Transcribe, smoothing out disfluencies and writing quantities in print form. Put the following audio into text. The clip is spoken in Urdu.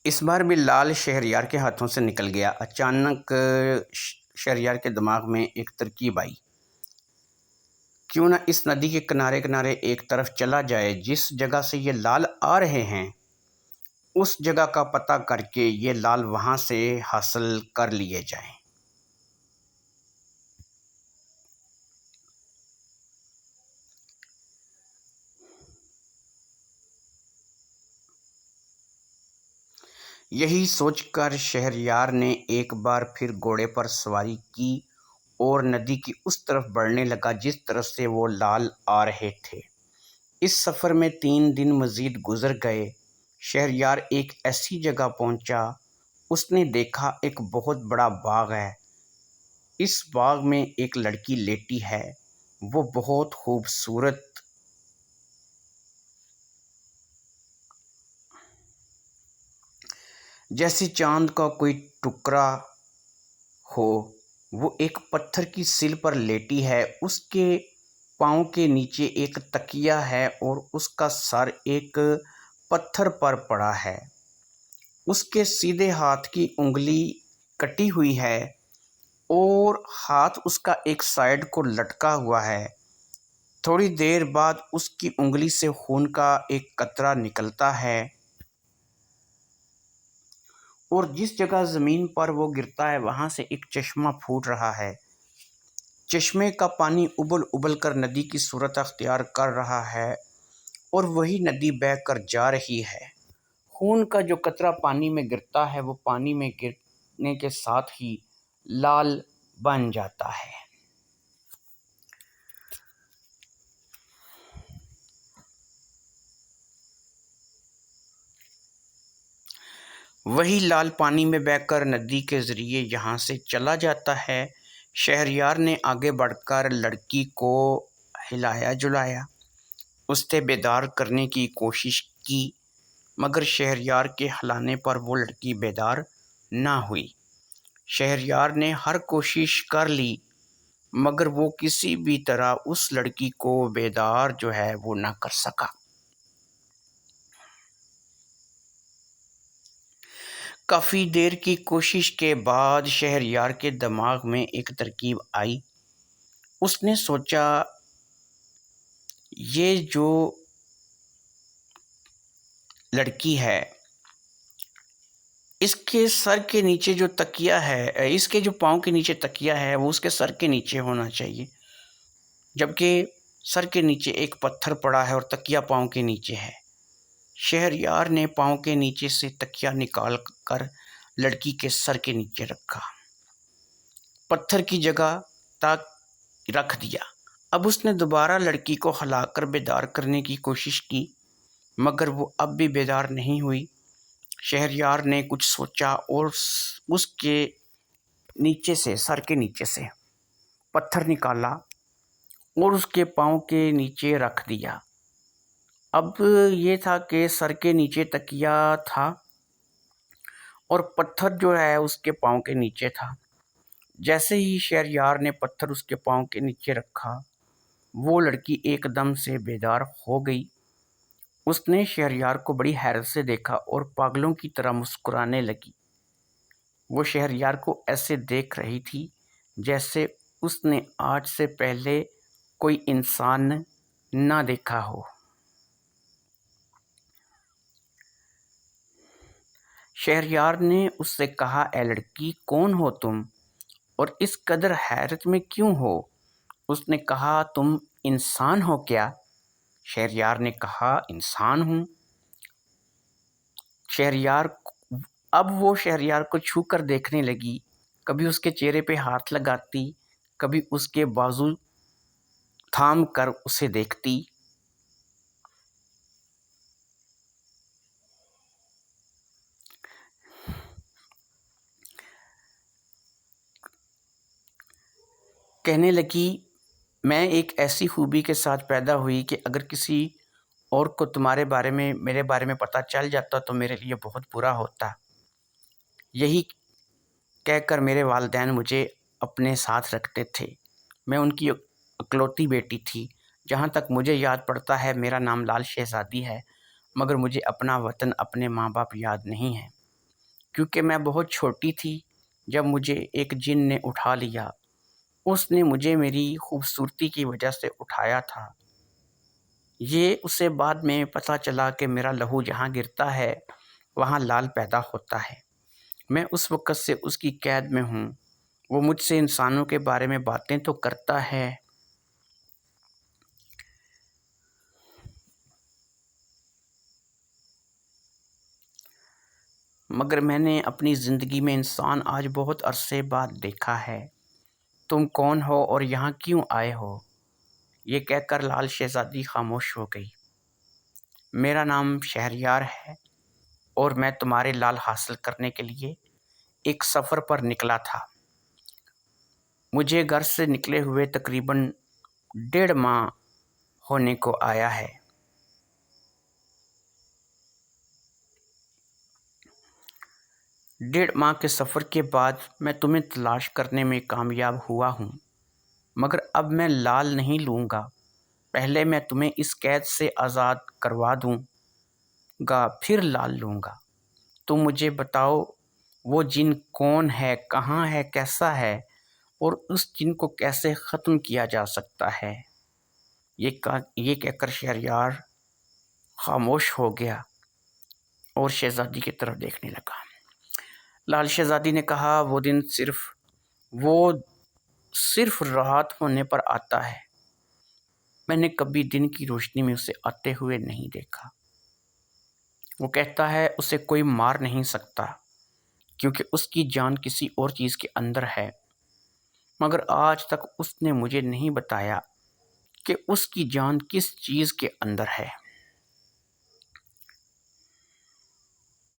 اس بار بھی لال شہریار کے ہاتھوں سے نکل گیا۔ اچانک شہریار کے دماغ میں ایک ترکیب آئی، کیوں نہ اس ندی کے کنارے کنارے ایک طرف چلا جائے، جس جگہ سے یہ لال آ رہے ہیں اس جگہ کا پتہ کر کے یہ لال وہاں سے حاصل کر لیے جائیں۔ یہی سوچ کر شہریار نے ایک بار پھر گھوڑے پر سواری کی اور ندی کی اس طرف بڑھنے لگا جس طرف سے وہ لال آ رہے تھے۔ اس سفر میں 3 دن مزید گزر گئے۔ شہریار ایک ایسی جگہ پہنچا، اس نے دیکھا ایک بہت بڑا باغ ہے۔ اس باغ میں ایک لڑکی لیٹی ہے، وہ بہت خوبصورت جیسے چاند کا کوئی ٹکڑا ہو۔ وہ ایک پتھر کی سل پر لیٹی ہے، اس کے پاؤں کے نیچے ایک تکیہ ہے اور اس کا سر ایک پتھر پر پڑا ہے۔ اس کے سیدھے ہاتھ کی انگلی کٹی ہوئی ہے اور ہاتھ اس کا ایک سائیڈ کو لٹکا ہوا ہے۔ تھوڑی دیر بعد اس کی انگلی سے خون کا ایک قطرہ نکلتا ہے اور جس جگہ زمین پر وہ گرتا ہے وہاں سے ایک چشمہ پھوٹ رہا ہے۔ چشمے کا پانی ابل ابل کر ندی کی صورت اختیار کر رہا ہے اور وہی ندی بہہ کر جا رہی ہے۔ خون کا جو قطرہ پانی میں گرتا ہے وہ پانی میں گرنے کے ساتھ ہی لال بن جاتا ہے۔ وہی لال پانی میں بہہ کر ندی کے ذریعے یہاں سے چلا جاتا ہے۔ شہریار نے آگے بڑھ کر لڑکی کو ہلایا جلایا، اسے بیدار کرنے کی کوشش کی، مگر شہریار کے ہلانے پر وہ لڑکی بیدار نہ ہوئی۔ شہریار نے ہر کوشش کر لی مگر وہ کسی بھی طرح اس لڑکی کو بیدار وہ نہ کر سکا۔ کافی دیر کی کوشش کے بعد شہریار کے دماغ میں ایک ترکیب آئی۔ اس نے سوچا، یہ جو لڑکی ہے اس کے سر کے نیچے جو تکیہ ہے، اس کے جو پاؤں کے نیچے تکیہ ہے وہ اس کے سر کے نیچے ہونا چاہیے، جبکہ سر کے نیچے ایک پتھر پڑا ہے اور تکیہ پاؤں کے نیچے ہے۔ شہریار نے پاؤں کے نیچے سے تکیہ نکال کر لڑکی کے سر کے نیچے رکھا، پتھر کی جگہ تک رکھ دیا۔ اب اس نے دوبارہ لڑکی کو ہلا کر بیدار کرنے کی کوشش کی مگر وہ اب بھی بیدار نہیں ہوئی۔ شہریار نے کچھ سوچا اور اس کے نیچے سے، سر کے نیچے سے پتھر نکالا اور اس کے پاؤں کے نیچے رکھ دیا۔ اب یہ تھا کہ سر کے نیچے تکیہ تھا اور پتھر اس کے پاؤں کے نیچے تھا۔ جیسے ہی شہریار نے پتھر اس کے پاؤں کے نیچے رکھا، وہ لڑکی ایک دم سے بیدار ہو گئی۔ اس نے شہریار کو بڑی حیرت سے دیکھا اور پاگلوں کی طرح مسکرانے لگی۔ وہ شہریار کو ایسے دیکھ رہی تھی جیسے اس نے آج سے پہلے کوئی انسان نہ دیکھا ہو۔ شہریار نے اس سے کہا، اے لڑکی، کون ہو تم اور اس قدر حیرت میں کیوں ہو؟ اس نے کہا، تم انسان ہو کیا؟ شہریار نے کہا، انسان ہوں۔ اب وہ شہریار کو چھو کر دیکھنے لگی، کبھی اس کے چہرے پہ ہاتھ لگاتی، کبھی اس کے بازو تھام کر اسے دیکھتی۔ کہنے لگی، میں ایک ایسی خوبی کے ساتھ پیدا ہوئی کہ اگر کسی اور کو تمہارے بارے میں، میرے بارے میں پتہ چل جاتا تو میرے لیے بہت برا ہوتا۔ یہی کہہ کر میرے والدین مجھے اپنے ساتھ رکھتے تھے۔ میں ان کی اکلوتی بیٹی تھی۔ جہاں تک مجھے یاد پڑتا ہے میرا نام لال شہزادی ہے، مگر مجھے اپنا وطن، اپنے ماں باپ یاد نہیں ہیں۔ کیونکہ میں بہت چھوٹی تھی جب مجھے ایک جن نے اٹھا لیا۔ اس نے مجھے میری خوبصورتی کی وجہ سے اٹھایا تھا۔ یہ اسے بعد میں پتہ چلا کہ میرا لہو جہاں گرتا ہے وہاں لال پیدا ہوتا ہے۔ میں اس وقت سے اس کی قید میں ہوں۔ وہ مجھ سے انسانوں کے بارے میں باتیں تو کرتا ہے، مگر میں نے اپنی زندگی میں انسان آج بہت عرصے بعد دیکھا ہے۔ تم کون ہو اور یہاں کیوں آئے ہو؟ یہ کہہ کر لال شہزادی خاموش ہو گئی۔ میرا نام شہریار ہے اور میں تمہارے لال حاصل کرنے کے لیے ایک سفر پر نکلا تھا۔ مجھے گھر سے نکلے ہوئے تقریباً 1.5 ماہ ہونے کو آیا ہے۔ 1.5 ماہ کے سفر کے بعد میں تمہیں تلاش کرنے میں کامیاب ہوا ہوں، مگر اب میں لال نہیں لوں گا۔ پہلے میں تمہیں اس قید سے آزاد کروا دوں گا، پھر لال لوں گا۔ تم مجھے بتاؤ وہ جن کون ہے، کہاں ہے، کیسا ہے، اور اس جن کو کیسے ختم کیا جا سکتا ہے۔ یہ کہہ کر شہریار خاموش ہو گیا اور شہزادی کی طرف دیکھنے لگا۔ لال شہزادی نے کہا، وہ دن صرف رات ہونے پر آتا ہے۔ میں نے کبھی دن کی روشنی میں اسے آتے ہوئے نہیں دیکھا۔ وہ کہتا ہے اسے کوئی مار نہیں سکتا کیونکہ اس کی جان کسی اور چیز کے اندر ہے، مگر آج تک اس نے مجھے نہیں بتایا کہ اس کی جان کس چیز کے اندر ہے۔